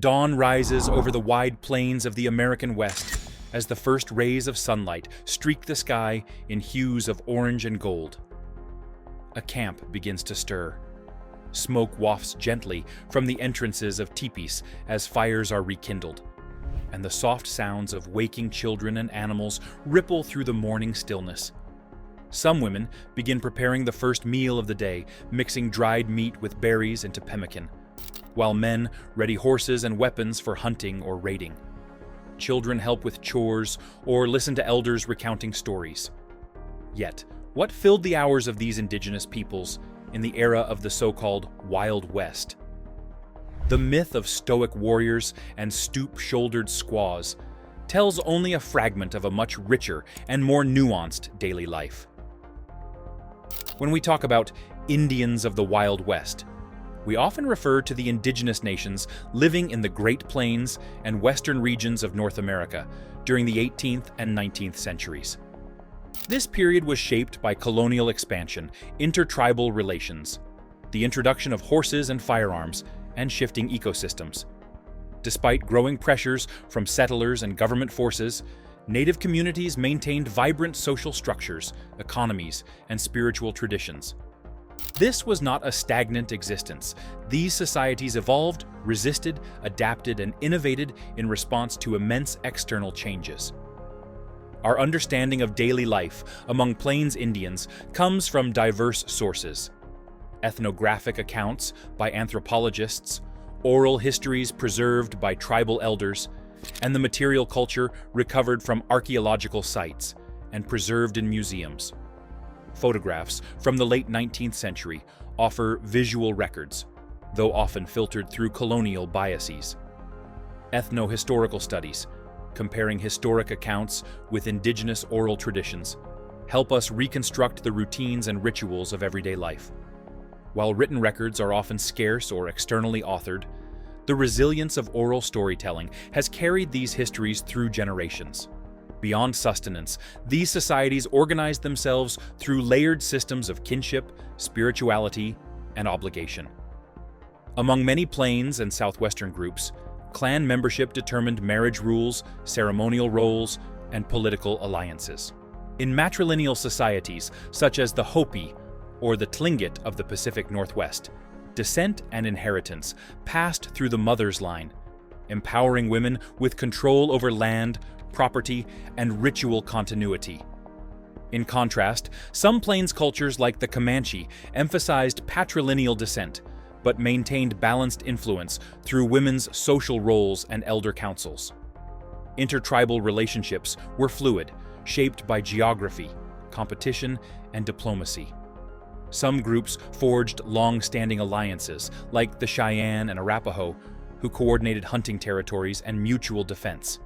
Dawn rises over the wide plains of the American West as the first rays of sunlight streak the sky in hues of orange and gold. A camp begins to stir. Smoke wafts gently from the entrances of teepees as fires are rekindled, and the soft sounds of waking children and animals ripple through the morning stillness. Some women begin preparing the first meal of the day, mixing dried meat with berries into pemmican, while men ready horses and weapons for hunting or raiding. Children help with chores or listen to elders recounting stories. Yet, what filled the hours of these indigenous peoples in the era of the so-called Wild West? The myth of stoic warriors and stoop-shouldered squaws tells only a fragment of a much richer and more nuanced daily life. When we talk about Indians of the Wild West, we often refer to the indigenous nations living in the Great Plains and western regions of North America during the 18th and 19th centuries. This period was shaped by colonial expansion, intertribal relations, the introduction of horses and firearms, and shifting ecosystems. Despite growing pressures from settlers and government forces, Native communities maintained vibrant social structures, economies, and spiritual traditions. This was not a stagnant existence. These societies evolved, resisted, adapted, and innovated in response to immense external changes. Our understanding of daily life among Plains Indians comes from diverse sources: ethnographic accounts by anthropologists, oral histories preserved by tribal elders, and the material culture recovered from archaeological sites and preserved in museums. Photographs from the late 19th century offer visual records, though often filtered through colonial biases. Ethno-historical studies, comparing historic accounts with indigenous oral traditions, help us reconstruct the routines and rituals of everyday life. While written records are often scarce or externally authored, the resilience of oral storytelling has carried these histories through generations. Beyond sustenance, these societies organized themselves through layered systems of kinship, spirituality, and obligation. Among many Plains and Southwestern groups, clan membership determined marriage rules, ceremonial roles, and political alliances. In matrilineal societies, such as the Hopi or the Tlingit of the Pacific Northwest, descent and inheritance passed through the mother's line, empowering women with control over land, property, and ritual continuity. In contrast, some Plains cultures like the Comanche emphasized patrilineal descent, but maintained balanced influence through women's social roles and elder councils. Intertribal relationships were fluid, shaped by geography, competition, and diplomacy. Some groups forged long-standing alliances, like the Cheyenne and Arapaho, who coordinated hunting territories and mutual defense.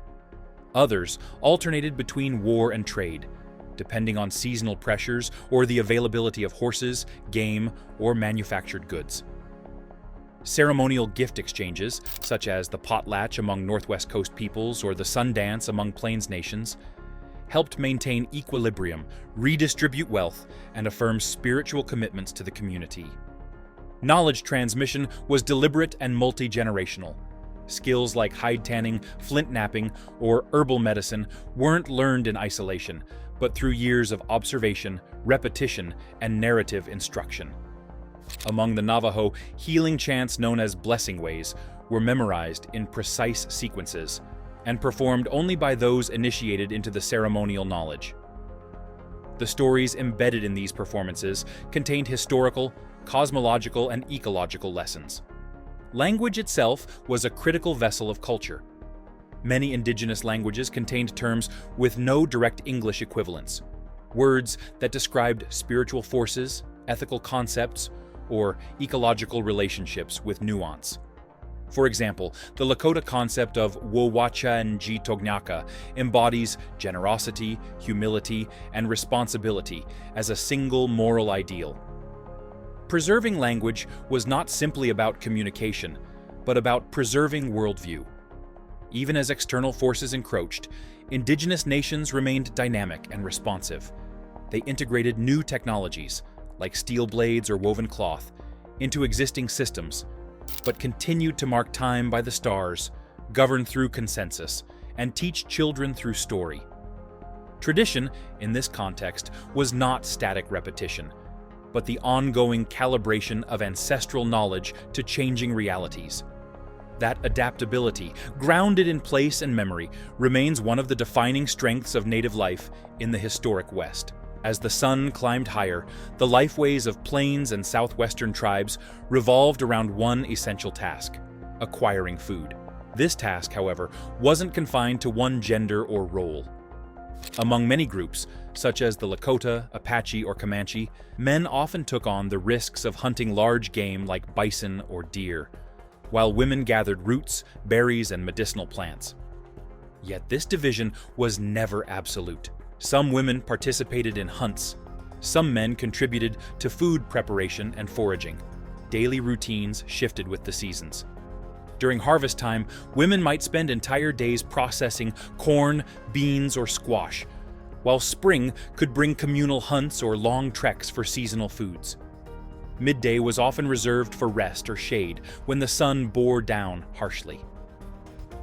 Others alternated between war and trade, depending on seasonal pressures or the availability of horses, game, or manufactured goods. Ceremonial gift exchanges, such as the potlatch among Northwest Coast peoples or the Sundance among Plains nations, helped maintain equilibrium, redistribute wealth, and affirm spiritual commitments to the community. Knowledge transmission was deliberate and multi-generational. Skills like hide tanning, flint knapping, or herbal medicine weren't learned in isolation, but through years of observation, repetition, and narrative instruction. Among the Navajo, healing chants known as blessing ways were memorized in precise sequences and performed only by those initiated into the ceremonial knowledge. The stories embedded in these performances contained historical, cosmological, and ecological lessons. Language itself was a critical vessel of culture. Many indigenous languages contained terms with no direct English equivalents, words that described spiritual forces, ethical concepts, or ecological relationships with nuance. For example, the Lakota concept of Wowachanjitognaka embodies generosity, humility, and responsibility as a single moral ideal. Preserving language was not simply about communication, but about preserving worldview. Even as external forces encroached, indigenous nations remained dynamic and responsive. They integrated new technologies, like steel blades or woven cloth, into existing systems, but continued to mark time by the stars, govern through consensus, and teach children through story. Tradition, in this context, was not static repetition, but the ongoing calibration of ancestral knowledge to changing realities. That adaptability, grounded in place and memory, remains one of the defining strengths of native life in the historic West. As the sun climbed higher, the lifeways of plains and southwestern tribes revolved around one essential task: acquiring food. This task, however, wasn't confined to one gender or role. Among many groups, such as the Lakota, Apache, or Comanche, men often took on the risks of hunting large game like bison or deer, while women gathered roots, berries, and medicinal plants. Yet this division was never absolute. Some women participated in hunts. Some men contributed to food preparation and foraging. Daily routines shifted with the seasons. During harvest time, women might spend entire days processing corn, beans, or squash, while spring could bring communal hunts or long treks for seasonal foods. Midday was often reserved for rest or shade when the sun bore down harshly.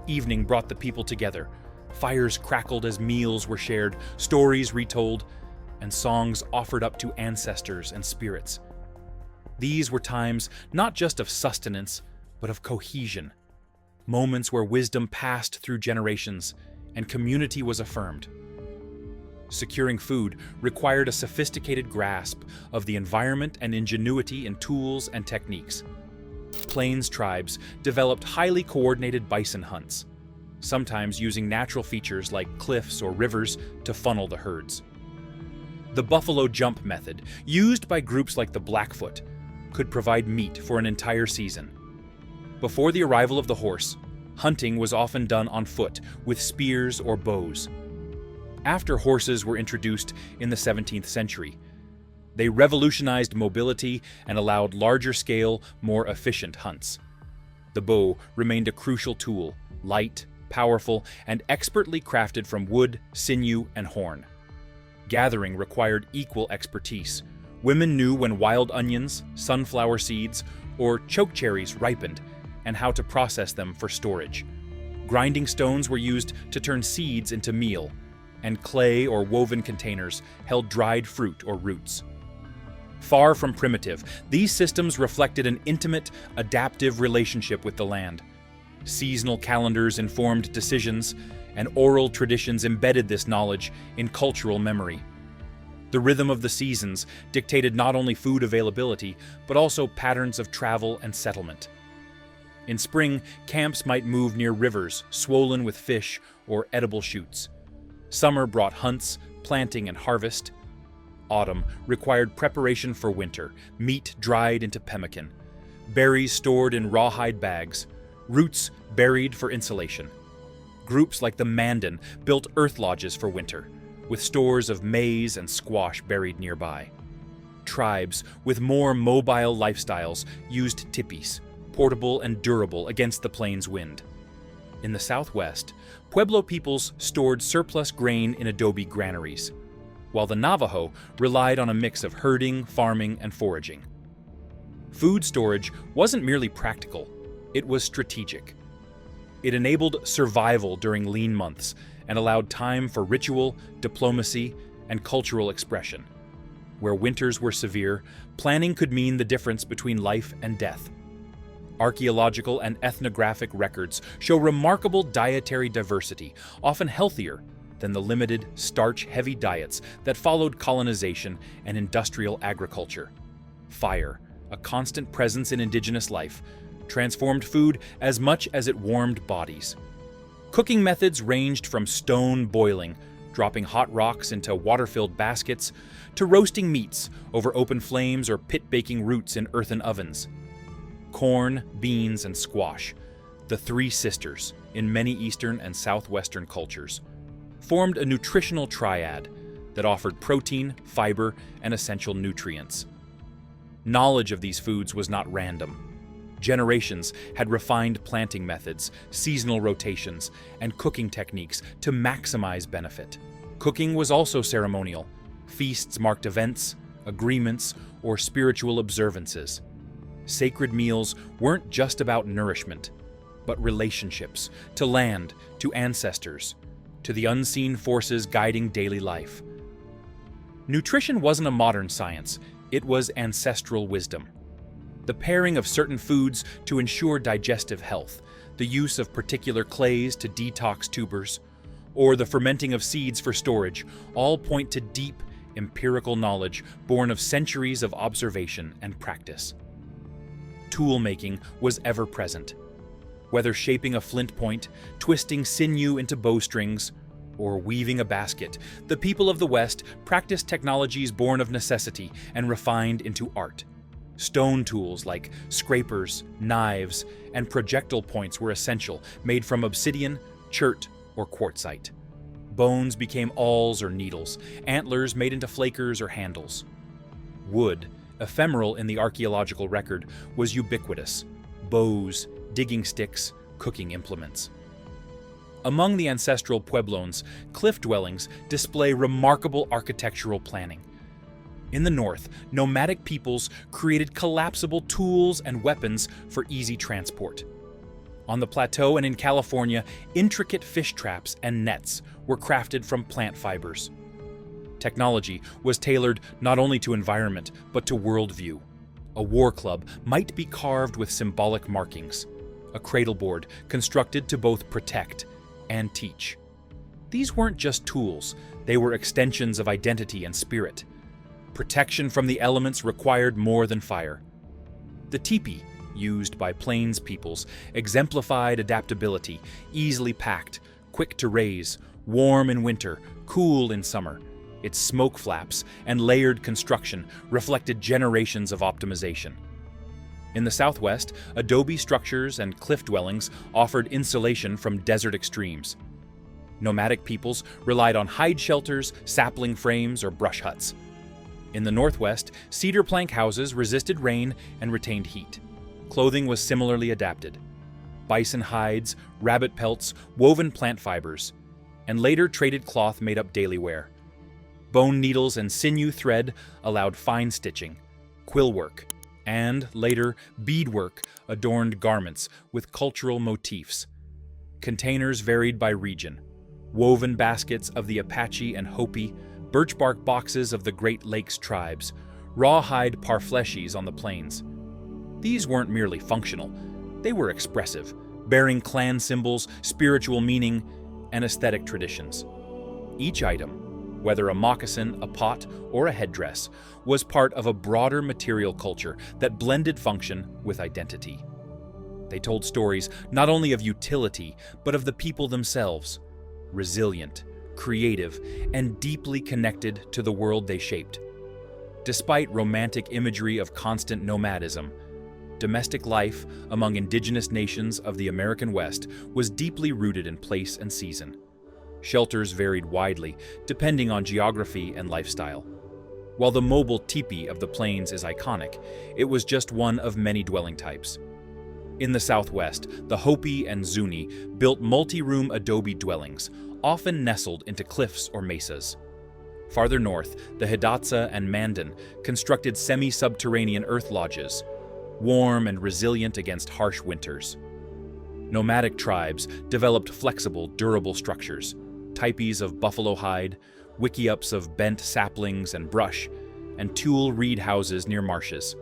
Evening brought the people together. Fires crackled as meals were shared, stories retold, and songs offered up to ancestors and spirits. These were times not just of sustenance, but of cohesion, moments where wisdom passed through generations and community was affirmed. Securing food required a sophisticated grasp of the environment and ingenuity in tools and techniques. Plains tribes developed highly coordinated bison hunts, sometimes using natural features like cliffs or rivers to funnel the herds. The buffalo jump method, used by groups like the Blackfoot, could provide meat for an entire season. Before the arrival of the horse, hunting was often done on foot with spears or bows. After horses were introduced in the 17th century, they revolutionized mobility and allowed larger-scale, more efficient hunts. The bow remained a crucial tool, light, powerful, and expertly crafted from wood, sinew, and horn. Gathering required equal expertise. Women knew when wild onions, sunflower seeds, or chokecherries ripened, and how to process them for storage. Grinding stones were used to turn seeds into meal, and clay or woven containers held dried fruit or roots. Far from primitive, these systems reflected an intimate, adaptive relationship with the land. Seasonal calendars informed decisions, and oral traditions embedded this knowledge in cultural memory. The rhythm of the seasons dictated not only food availability, but also patterns of travel and settlement. In spring, camps might move near rivers swollen with fish or edible shoots. Summer brought hunts, planting, and harvest. Autumn required preparation for winter, meat dried into pemmican, berries stored in rawhide bags, roots buried for insulation. Groups like the Mandan built earth lodges for winter, with stores of maize and squash buried nearby. Tribes with more mobile lifestyles used tipis, portable and durable against the plains wind. In the Southwest, Pueblo peoples stored surplus grain in adobe granaries, while the Navajo relied on a mix of herding, farming, and foraging. Food storage wasn't merely practical, it was strategic. It enabled survival during lean months and allowed time for ritual, diplomacy, and cultural expression. Where winters were severe, planning could mean the difference between life and death. Archaeological and ethnographic records show remarkable dietary diversity, often healthier than the limited, starch-heavy diets that followed colonization and industrial agriculture. Fire, a constant presence in indigenous life, transformed food as much as it warmed bodies. Cooking methods ranged from stone boiling, dropping hot rocks into water-filled baskets, to roasting meats over open flames or pit-baking roots in earthen ovens. Corn, beans, and squash, the three sisters in many Eastern and Southwestern cultures, formed a nutritional triad that offered protein, fiber, and essential nutrients. Knowledge of these foods was not random. Generations had refined planting methods, seasonal rotations, and cooking techniques to maximize benefit. Cooking was also ceremonial. Feasts marked events, agreements, or spiritual observances. Sacred meals weren't just about nourishment, but relationships, to land, to ancestors, to the unseen forces guiding daily life. Nutrition wasn't a modern science, it was ancestral wisdom. The pairing of certain foods to ensure digestive health, the use of particular clays to detox tubers, or the fermenting of seeds for storage, all point to deep, empirical knowledge born of centuries of observation and practice. Tool making was ever present. Whether shaping a flint point, twisting sinew into bowstrings, or weaving a basket, the people of the West practiced technologies born of necessity and refined into art. Stone tools like scrapers, knives, and projectile points were essential, made from obsidian, chert, or quartzite. Bones became awls or needles, antlers made into flakers or handles. Wood, ephemeral in the archaeological record, was ubiquitous: bows, digging sticks, cooking implements. Among the ancestral pueblones, cliff dwellings display remarkable architectural planning. In the north, nomadic peoples created collapsible tools and weapons for easy transport. On the plateau and in California, intricate fish traps and nets were crafted from plant fibers. Technology was tailored not only to environment, but to worldview. A war club might be carved with symbolic markings, a cradleboard constructed to both protect and teach. These weren't just tools, they were extensions of identity and spirit. Protection from the elements required more than fire. The teepee, used by plains peoples, exemplified adaptability, easily packed, quick to raise, warm in winter, cool in summer. Its smoke flaps and layered construction reflected generations of optimization. In the Southwest, adobe structures and cliff dwellings offered insulation from desert extremes. Nomadic peoples relied on hide shelters, sapling frames, or brush huts. In the Northwest, cedar plank houses resisted rain and retained heat. Clothing was similarly adapted: bison hides, rabbit pelts, woven plant fibers, and later traded cloth made up daily wear. Bone needles and sinew thread allowed fine stitching, quill work, and, later, beadwork adorned garments with cultural motifs. Containers varied by region: woven baskets of the Apache and Hopi, birch bark boxes of the Great Lakes tribes, rawhide parfleches on the plains. These weren't merely functional, they were expressive, bearing clan symbols, spiritual meaning, and aesthetic traditions. Each item, whether a moccasin, a pot, or a headdress, was part of a broader material culture that blended function with identity. They told stories not only of utility, but of the people themselves, resilient, creative, and deeply connected to the world they shaped. Despite romantic imagery of constant nomadism, domestic life among indigenous nations of the American West was deeply rooted in place and season. Shelters varied widely, depending on geography and lifestyle. While the mobile teepee of the plains is iconic, it was just one of many dwelling types. In the Southwest, the Hopi and Zuni built multi-room adobe dwellings, often nestled into cliffs or mesas. Farther north, the Hidatsa and Mandan constructed semi-subterranean earth lodges, warm and resilient against harsh winters. Nomadic tribes developed flexible, durable structures: teepees of buffalo hide, wickiups of bent saplings and brush, and tule reed houses near marshes.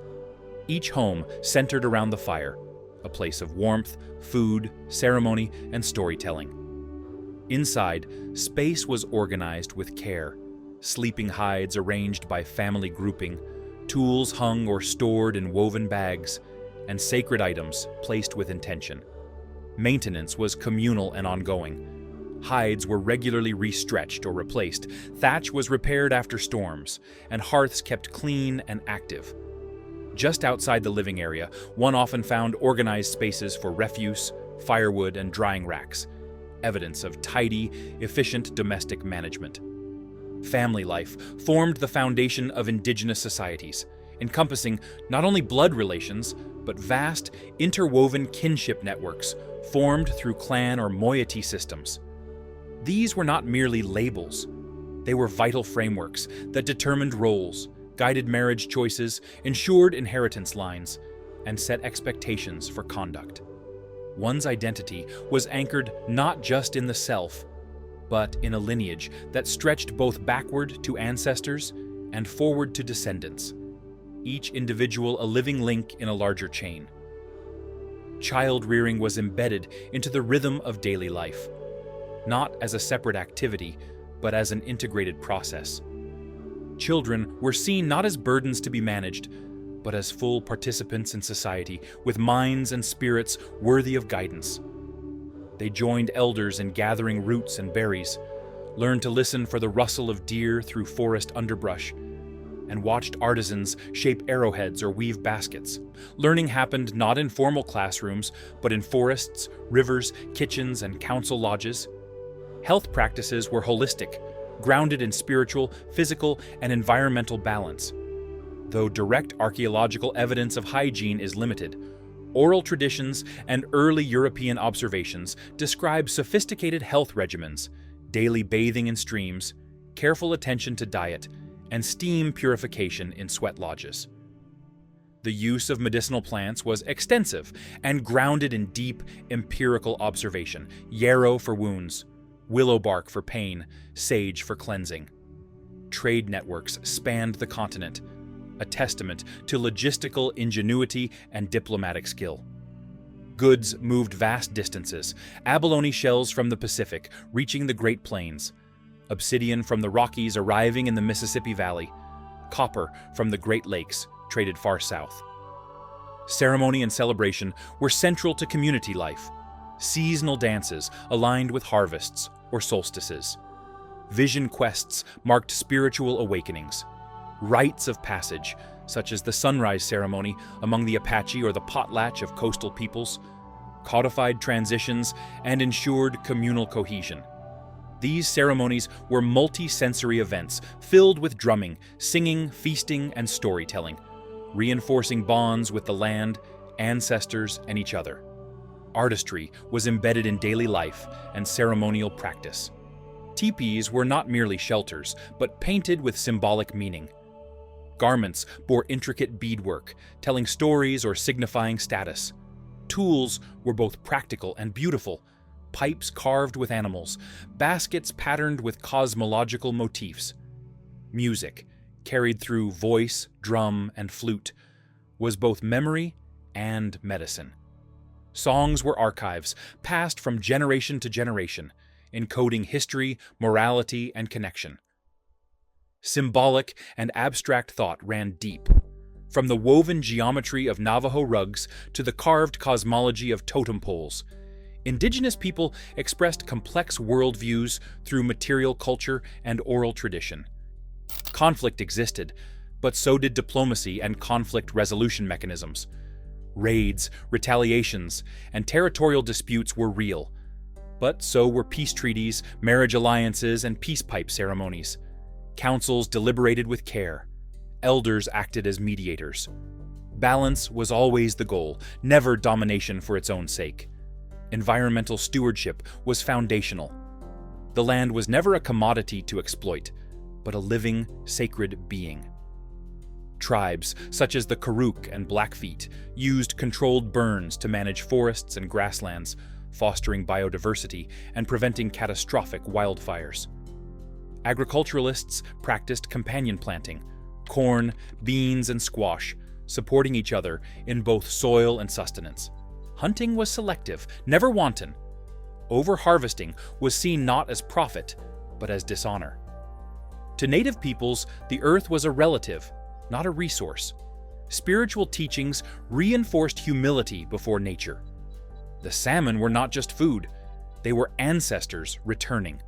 Each home centered around the fire, a place of warmth, food, ceremony, and storytelling. Inside, space was organized with care: sleeping hides arranged by family grouping, tools hung or stored in woven bags, and sacred items placed with intention. Maintenance was communal and ongoing. Hides were regularly restretched or replaced, thatch was repaired after storms, and hearths kept clean and active. Just outside the living area, one often found organized spaces for refuse, firewood, and drying racks, evidence of tidy, efficient domestic management. Family life formed the foundation of indigenous societies, encompassing not only blood relations, but vast, interwoven kinship networks formed through clan or moiety systems. These were not merely labels. They were vital frameworks that determined roles, guided marriage choices, ensured inheritance lines, and set expectations for conduct. One's identity was anchored not just in the self, but in a lineage that stretched both backward to ancestors and forward to descendants, each individual a living link in a larger chain. Child rearing was embedded into the rhythm of daily life, not as a separate activity, but as an integrated process. Children were seen not as burdens to be managed, but as full participants in society with minds and spirits worthy of guidance. They joined elders in gathering roots and berries, learned to listen for the rustle of deer through forest underbrush, and watched artisans shape arrowheads or weave baskets. Learning happened not in formal classrooms, but in forests, rivers, kitchens, and council lodges. Health practices were holistic, grounded in spiritual, physical, and environmental balance. Though direct archaeological evidence of hygiene is limited, oral traditions and early European observations describe sophisticated health regimens, daily bathing in streams, careful attention to diet, and steam purification in sweat lodges. The use of medicinal plants was extensive and grounded in deep, empirical observation: yarrow for wounds, willow bark for pain, sage for cleansing. Trade networks spanned the continent, a testament to logistical ingenuity and diplomatic skill. Goods moved vast distances: abalone shells from the Pacific reaching the Great Plains, obsidian from the Rockies arriving in the Mississippi Valley, copper from the Great Lakes traded far south. Ceremony and celebration were central to community life. Seasonal dances aligned with harvests or solstices. Vision quests marked spiritual awakenings. Rites of passage, such as the sunrise ceremony among the Apache or the potlatch of coastal peoples, codified transitions and ensured communal cohesion. These ceremonies were multi-sensory events filled with drumming, singing, feasting, and storytelling, reinforcing bonds with the land, ancestors, and each other. Artistry was embedded in daily life and ceremonial practice. Teepees were not merely shelters, but painted with symbolic meaning. Garments bore intricate beadwork, telling stories or signifying status. Tools were both practical and beautiful: pipes carved with animals, baskets patterned with cosmological motifs. Music, carried through voice, drum, and flute, was both memory and medicine. Songs were archives, passed from generation to generation, encoding history, morality, and connection. Symbolic and abstract thought ran deep, from the woven geometry of Navajo rugs to the carved cosmology of totem poles. Indigenous people expressed complex worldviews through material culture and oral tradition. Conflict existed, but so did diplomacy and conflict resolution mechanisms. Raids, retaliations, and territorial disputes were real, but so were peace treaties, marriage alliances, and peace pipe ceremonies. Councils deliberated with care. Elders acted as mediators. Balance was always the goal, never domination for its own sake. Environmental stewardship was foundational. The land was never a commodity to exploit, but a living, sacred being. Tribes, such as the Karuk and Blackfeet, used controlled burns to manage forests and grasslands, fostering biodiversity and preventing catastrophic wildfires. Agriculturalists practiced companion planting: corn, beans, and squash, supporting each other in both soil and sustenance. Hunting was selective, never wanton. Over-harvesting was seen not as profit, but as dishonor. To native peoples, the earth was a relative, not a resource. Spiritual teachings reinforced humility before nature. The salmon were not just food, they were ancestors returning.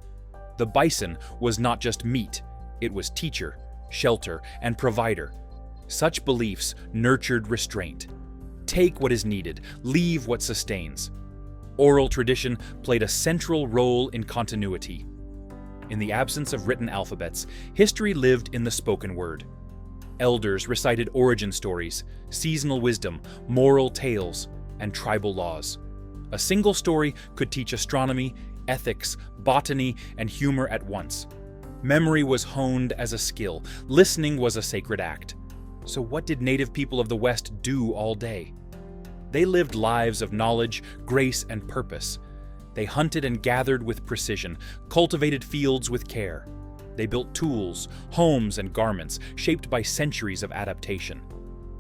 The bison was not just meat, it was teacher, shelter, and provider. Such beliefs nurtured restraint. Take what is needed, leave what sustains. Oral tradition played a central role in continuity. In the absence of written alphabets, history lived in the spoken word. Elders recited origin stories, seasonal wisdom, moral tales, and tribal laws. A single story could teach astronomy, ethics, botany, and humor at once. Memory was honed as a skill. Listening was a sacred act. So what did native people of the West do all day? They lived lives of knowledge, grace, and purpose. They hunted and gathered with precision, cultivated fields with care. They built tools, homes, and garments shaped by centuries of adaptation.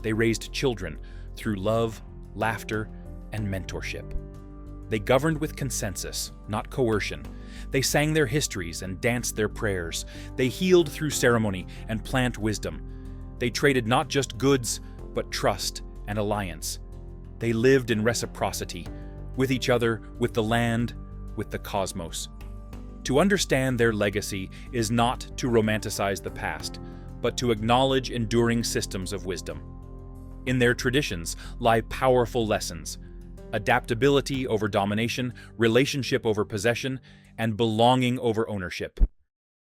They raised children through love, laughter, and mentorship. They governed with consensus, not coercion. They sang their histories and danced their prayers. They healed through ceremony and plant wisdom. They traded not just goods, but trust and alliance. They lived in reciprocity, with each other, with the land, with the cosmos. To understand their legacy is not to romanticize the past, but to acknowledge enduring systems of wisdom. In their traditions lie powerful lessons: adaptability over domination, relationship over possession, and belonging over ownership.